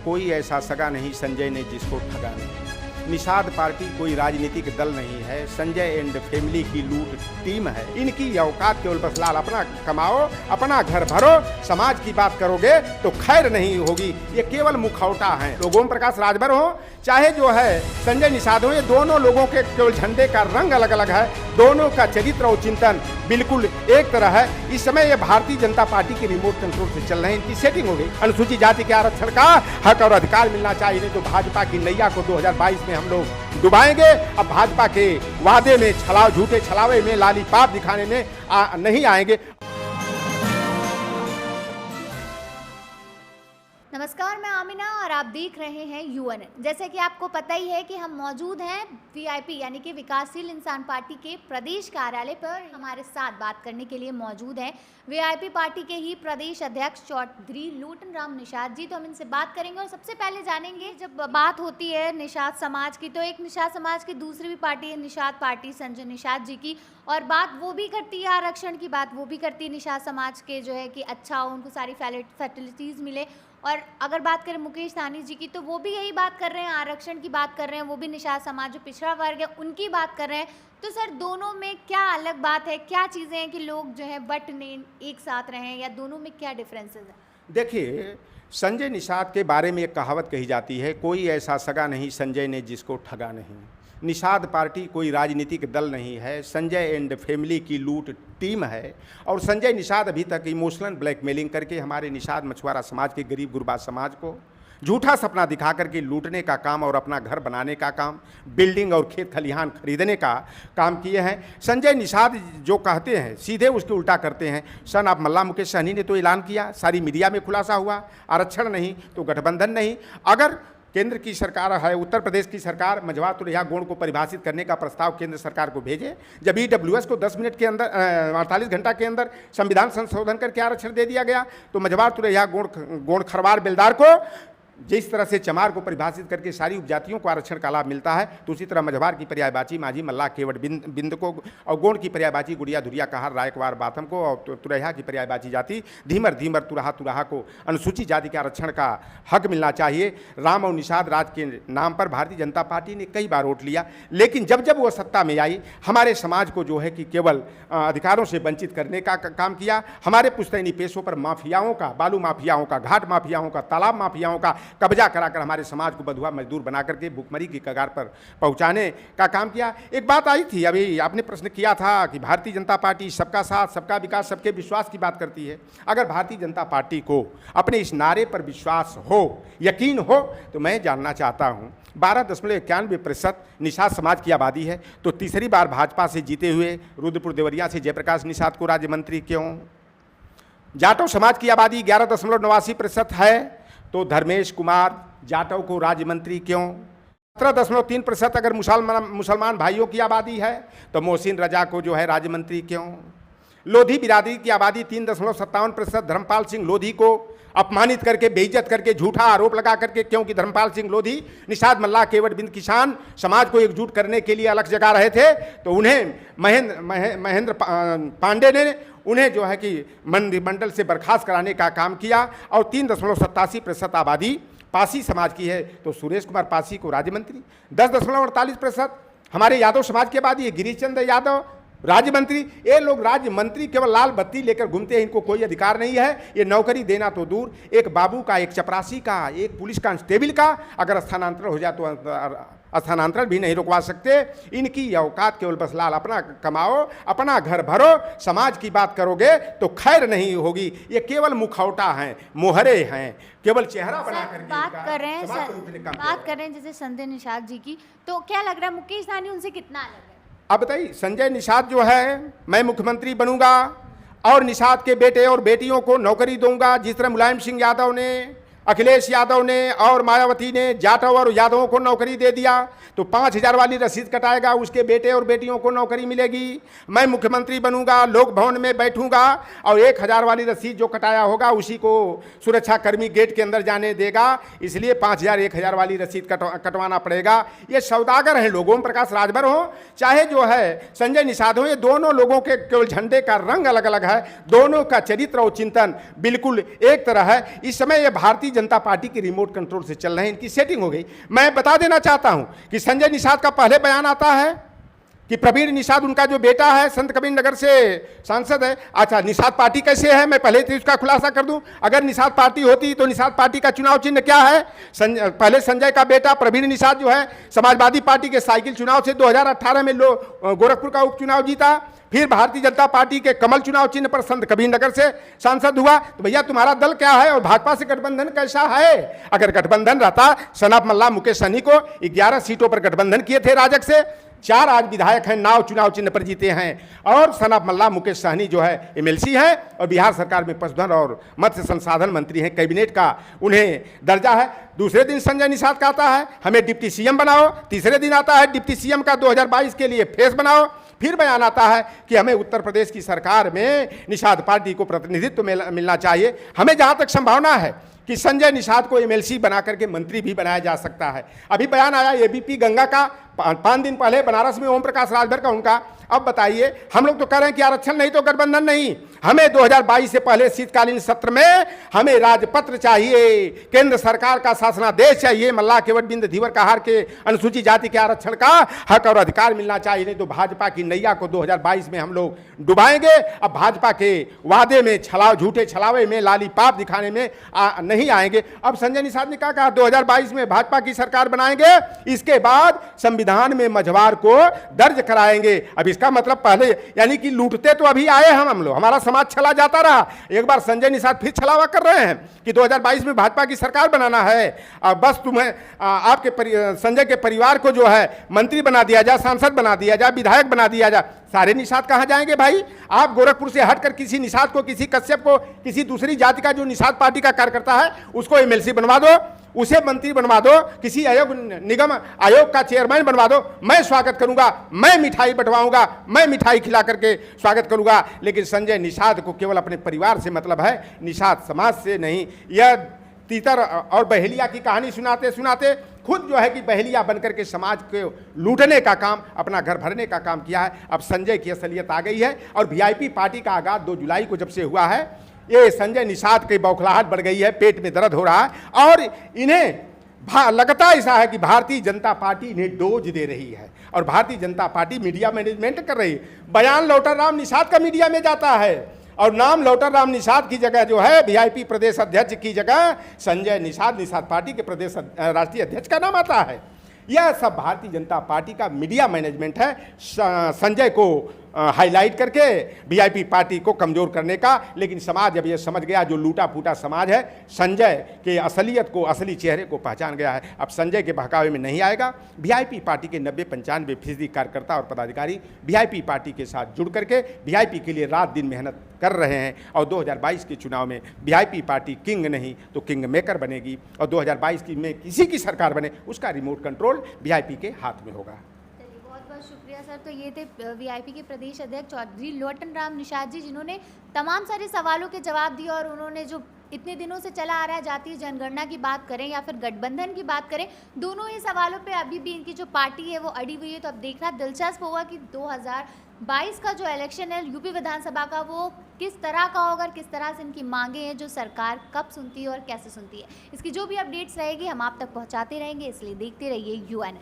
कोई ऐसा सगा नहीं संजय ने जिसको ठगा नहीं। निषाद पार्टी कोई राजनीतिक दल नहीं है, संजय एंड फैमिली की लूट टीम है। इनकी औकात केवल बस लाल अपना कमाओ, अपना घर भरो, समाज की बात करोगे तो खैर नहीं होगी। ये केवल मुखौटा है। लोग ओम प्रकाश राजभर हो चाहे जो है संजय निषाद हो, ये दोनों लोगों के केवल झंडे का रंग अलग अलग है, दोनों का चरित्र और चिंतन बिल्कुल एक तरह है। इस समय ये भारतीय जनता पार्टी के रिमोट कंट्रोल से चल रहे हैं, इनकी सेटिंग हो गई। अनुसूचित जाति के आरक्षण का हक और अधिकार मिलना चाहिए, नहीं तो भाजपा की नैया को 2022 में हम लोग डुबाएंगे। अब भाजपा के वादे में झूठे छलावे में लालीपाप दिखाने में नहीं आएंगे। नमस्कार, मैं आमिना और आप देख रहे हैं यूएनएन। जैसे कि आपको पता ही है कि हम मौजूद हैं वीआईपी यानी कि विकासशील इंसान पार्टी के प्रदेश कार्यालय पर। हमारे साथ बात करने के लिए मौजूद हैं वीआईपी पार्टी के ही प्रदेश अध्यक्ष चौधरी लोटन राम निषाद जी। तो हम इनसे बात करेंगे और सबसे पहले जानेंगे, जब बात होती है निषाद समाज की, तो एक निषाद समाज की दूसरी भी पार्टी है निषाद पार्टी संजय निषाद जी की, और बात वो भी करती है आरक्षण की, बात वो भी करती है निषाद समाज के जो है कि अच्छा हो, उनको सारी फैसिलिटीज़ मिले। और अगर बात करें मुकेश सहनी जी की, तो वो भी यही बात कर रहे हैं, आरक्षण की बात कर रहे हैं, वो भी निषाद समाज जो पिछड़ा वर्ग है उनकी बात कर रहे हैं। तो सर, दोनों में क्या अलग बात है, क्या चीज़ें हैं कि लोग जो है बट ने एक साथ रहें, या दोनों में क्या डिफरेंसेस है? देखिए, संजय निषाद के बारे में एक कहावत कही जाती है, कोई ऐसा सगा नहीं संजय ने जिसको ठगा नहीं। निषाद पार्टी कोई राजनीतिक दल नहीं है, संजय एंड फैमिली की लूट टीम है। और संजय निषाद अभी तक इमोशनल ब्लैकमेलिंग करके हमारे निषाद मछुआरा समाज के गरीब गुरबा समाज को झूठा सपना दिखा करके लूटने का काम और अपना घर बनाने का काम, बिल्डिंग और खेत खलिहान खरीदने का काम किए हैं। संजय निषाद जो कहते हैं सीधे उसके उल्टा करते हैं। सन ऑफ मल्ला मुकेश सहनी ने तो ऐलान किया, सारी मीडिया में खुलासा हुआ, आरक्षण नहीं तो गठबंधन नहीं। अगर केंद्र की सरकार है, उत्तर प्रदेश की सरकार मझवा तुरैया गोंड को परिभाषित करने का प्रस्ताव केंद्र सरकार को भेजे। जब ईडब्ल्यूएस को 10 मिनट के अंदर 48 घंटा के अंदर संविधान संशोधन करके आरक्षण दे दिया गया, तो मझवा तुरैया गोंड खरवार बेलदार को जिस तरह से चमार को परिभाषित करके सारी उपजातियों को आरक्षण का लाभ मिलता है, तो उसी तरह मझवार की पर्यायवाची माझी मल्लाह केवट बिंद को, और गोंड की पर्यायवाची गुड़िया धुरिया कहार रायकवार बाथम को, और तुरैया की पर्यायवाची जाति धीमर तुराहा को अनुसूचित जाति के आरक्षण का हक मिलना चाहिए। राम और निषाद राज के नाम पर भारतीय जनता पार्टी ने कई बार वोट लिया, लेकिन जब जब वो सत्ता में आई, हमारे समाज को जो है कि केवल अधिकारों से वंचित करने का काम किया। हमारे पुश्तैनी पेशों पर माफियाओं का, बालू माफियाओं का, घाट माफियाओं का, तालाब माफियाओं का कब्जा कराकर हमारे समाज को बंधुआ मजदूर बना करके भूखमरी की कगार पर पहुंचाने का काम किया। एक बात आई थी, अभी आपने प्रश्न किया था कि भारतीय जनता पार्टी सबका साथ, सबका विकास, सबके विश्वास की बात करती है। अगर भारतीय जनता पार्टी को अपने इस नारे पर विश्वास हो, यकीन हो, तो मैं जानना चाहता हूँ 12.91% निषाद समाज की आबादी है, तो तीसरी बार भाजपा से जीते हुए रुद्रपुर देवरिया से जयप्रकाश निषाद को राज्य मंत्री क्यों? जाटव समाज की आबादी 11.89% है, तो धर्मेश कुमार जाटव को राज्य मंत्री क्यों? 17.3% अगर मुसलमान भाइयों की आबादी है, तो मोहसिन रजा को जो है राज्य मंत्री क्यों? लोधी बिरादरी की आबादी 3.57%, धर्मपाल सिंह लोधी को अपमानित करके, बेइज्जत करके, झूठा आरोप लगा करके, क्योंकि धर्मपाल सिंह लोधी निषाद मल्लाह केवट बिंद किसान समाज को एकजुट करने के लिए अलग जगा रहे थे, तो उन्हें महेंद्र पांडे ने उन्हें जो है कि मंत्रिमंडल से बर्खास्त कराने का काम किया। और 3.87% आबादी पासी समाज की है, तो सुरेश कुमार पासी को राज्य मंत्री। 10.48% हमारे यादव समाज की आबादी है, गिरीश चंद्र यादव राज्य मंत्री। ये लोग राज्य मंत्री केवल लाल बत्ती लेकर घूमते हैं, इनको कोई अधिकार नहीं है। ये नौकरी देना तो दूर, एक बाबू का, एक चपरासी का, एक पुलिस कांस्टेबल का अगर स्थानांतरण हो जाए तो स्थानांतरण भी नहीं रुकवा सकते। इनकी औकात केवल बस लाल अपना कमाओ, अपना घर भरो, समाज की बात करोगे तो खैर नहीं होगी। ये केवल मुखौटा हैं, मोहरे हैं, केवल चेहरा बना करके बात कर रहे हैं जैसे संजय निषाद जी की, तो क्या लग रहा है मुकेश सहनी उनसे कितना अलग है? अब बताइए, संजय निषाद जो है, मैं मुख्यमंत्री बनूंगा और निषाद के बेटे और बेटियों को नौकरी दूंगा, जिस तरह मुलायम सिंह यादव ने, अखिलेश यादव ने और मायावती ने जाटव और यादवों को नौकरी दे दिया, तो 5,000 वाली रसीद कटाएगा, उसके बेटे और बेटियों को नौकरी मिलेगी। मैं मुख्यमंत्री बनूंगा, लोक भवन में बैठूंगा और 1,000 वाली रसीद जो कटाया होगा उसी को सुरक्षाकर्मी गेट के अंदर जाने देगा, इसलिए 5,000 1,000 वाली रसीद कटवाना पड़ेगा। ये सौदागर हैं लोग, ओम प्रकाश राजभर हो चाहे जो है संजय निषाद हो, ये दोनों लोगों के केवल झंडे का रंग अलग अलग है, दोनों का चरित्र और चिंतन बिल्कुल एक तरह है। इस समय ये भारतीय जनता पार्टी के रिमोट कंट्रोल से चल रहे हैं, इनकी सेटिंग हो गई। मैं बता देना चाहता हूं कि संजय निषाद का पहले बयान आता है कि प्रवीण निषाद उनका जो बेटा है, संत कबीर नगर से सांसद है। अच्छा, निषाद पार्टी कैसे है, मैं पहले तो इसका खुलासा कर दूं। अगर निषाद पार्टी होती तो निषाद पार्टी का चुनाव चिन्ह क्या है? पहले संजय का बेटा प्रवीण निषाद जो है समाजवादी पार्टी के साइकिल चुनाव से 2018 में गोरखपुर का उपचुनाव जीता, फिर भारतीय जनता पार्टी के कमल चुनाव चिन्ह पर संत कबीर नगर से सांसद हुआ। तो भैया तुम्हारा दल क्या है और भाजपा से गठबंधन कैसा है? अगर गठबंधन रहता, सनाफ मल्ला मुकेश सहनी को 11 सीटों पर गठबंधन किए थे राजग से, 4 आज विधायक हैं, नाव चुनाव चिन्ह पर जीते हैं, और सनाफ मल्ला मुकेश सहनी जो है एमएलसी है और बिहार सरकार में पशुधन और मत्स्य संसाधन मंत्री हैं, कैबिनेट का उन्हें दर्जा है। दूसरे दिन संजय निषाद का आता है हमें डिप्टी सीएम बनाओ, तीसरे दिन आता है डिप्टी सीएम का 2022 के लिए फेस बनाओ, फिर बयान आता है कि हमें उत्तर प्रदेश की सरकार में निषाद पार्टी को प्रतिनिधित्व मिलना चाहिए। हमें जहां तक संभावना है कि संजय निषाद को एमएलसी बना करके मंत्री भी बनाया जा सकता है। अभी बयान आया एबीपी गंगा का 5 दिन पहले बनारस में, ओम प्रकाश राजभर का उनका। अब बताइए, हम लोग तो कह रहे हैं कि आरक्षण नहीं तो गठबंधन नहीं। हमें 2022 से पहले शीतकालीन सत्र में हमें राजपत्र चाहिए, केंद्र सरकार का शासनादेश चाहिए, मल्लाह केवट बिंद धीवर कहार के अनुसूचित जाति के आरक्षण का हक और अधिकार मिलना चाहिए। नहीं तो भाजपा की नैया को 2022 में हम लोग डुबाएंगे। अब भाजपा के वादे में झूठे छलावे में, लालीपाप दिखाने में नहीं आएंगे। अब संजय निषाद ने कहा 2022 में भाजपा की सरकार बनाएंगे, इसके बाद संविधान में मझवार को दर्ज कराएंगे। अब इसका मतलब पहले यानी कि लूटते तो अभी आए हम लोग, हमारा समाज छला जाता रहा। एक बार संजय निषाद फिर छलावा कर रहे हैं कि 2022 में भाजपा की सरकार बनाना है, बस तुम्हें आपके संजय के परिवार को जो है मंत्री बना दिया जाए, सांसद बना दिया जाए, विधायक बना दिया जाए। सारे निषाद कहां जाएंगे भाई? आप गोरखपुर से हटकर किसी निषाद को, किसी कश्यप को, किसी दूसरी जाति का जो निषाद पार्टी का कार्यकर्ता है उसको एमएलसी बनवा दो, उसे मंत्री बनवा दो, किसी निगम आयोग का चेयरमैन बनवा दो। मैं स्वागत करूंगा, मैं मिठाई बंटवाऊंगा, मैं मिठाई खिला करके स्वागत करूंगा। लेकिन संजय निषाद को केवल अपने परिवार से मतलब है, निषाद समाज से नहीं। यह तीतर और बहेलिया की कहानी सुनाते सुनाते खुद जो है कि बहेलिया बनकर के समाज को लूटने का काम, अपना घर भरने का काम किया है। अब संजय की असलियत आ गई है और वीआईपी पार्टी का आगाज 2 जुलाई को जब से हुआ है, ये संजय निषाद की बौखलाहट बढ़ गई है, पेट में दर्द हो रहा है और इन्हें लगता ऐसा है कि भारतीय जनता पार्टी इन्हें डोज दे रही है और Bharatiya Janata party media management कर रही है। बयान लौटर राम निषाद का मीडिया में जाता है और नाम लौटर राम निषाद की जगह जो है वीआईपी प्रदेश अध्यक्ष की जगह संजय निषाद, निषाद पार्टी के प्रदेश राष्ट्रीय अध्यक्ष का नाम आता है। यह सब भारतीय जनता पार्टी का मीडिया मैनेजमेंट है, संजय को हाईलाइट करके वीआईपी पार्टी को कमजोर करने का। लेकिन समाज अब यह समझ गया, जो लूटा फूटा समाज है, संजय के असलियत को, असली चेहरे को पहचान गया है। अब संजय के बहकावे में नहीं आएगा। वीआईपी पार्टी के 90-95% कार्यकर्ता और पदाधिकारी वीआईपी पार्टी के साथ जुड़ करके वीआईपी के लिए रात दिन मेहनत कर रहे हैं और 2022 के चुनाव में वीआईपी पार्टी किंग नहीं तो किंग मेकर बनेगी और 2022 में किसी की सरकार बने उसका रिमोट कंट्रोल वीआईपी के हाथ में होगा। बहुत बहुत शुक्रिया सर। तो ये थे वीआईपी के प्रदेश अध्यक्ष चौधरी लोटन राम निषाद जी, जिन्होंने तमाम सारे सवालों के जवाब दिए और उन्होंने जो इतने दिनों से चला आ रहा है जातीय जनगणना की बात करें या फिर गठबंधन की बात करें, दोनों ही सवालों पे अभी भी इनकी जो पार्टी है वो अड़ी हुई है। तो अब देखना दिलचस्प होगा कि 2022 का जो इलेक्शन है यूपी विधानसभा का, वो किस तरह का होगा, किस तरह से इनकी मांगे हैं जो सरकार कब सुनती है और कैसे सुनती है। इसकी जो भी अपडेट्स रहेगी हम आप तक पहुँचाते रहेंगे, इसलिए देखते रहिए UNN।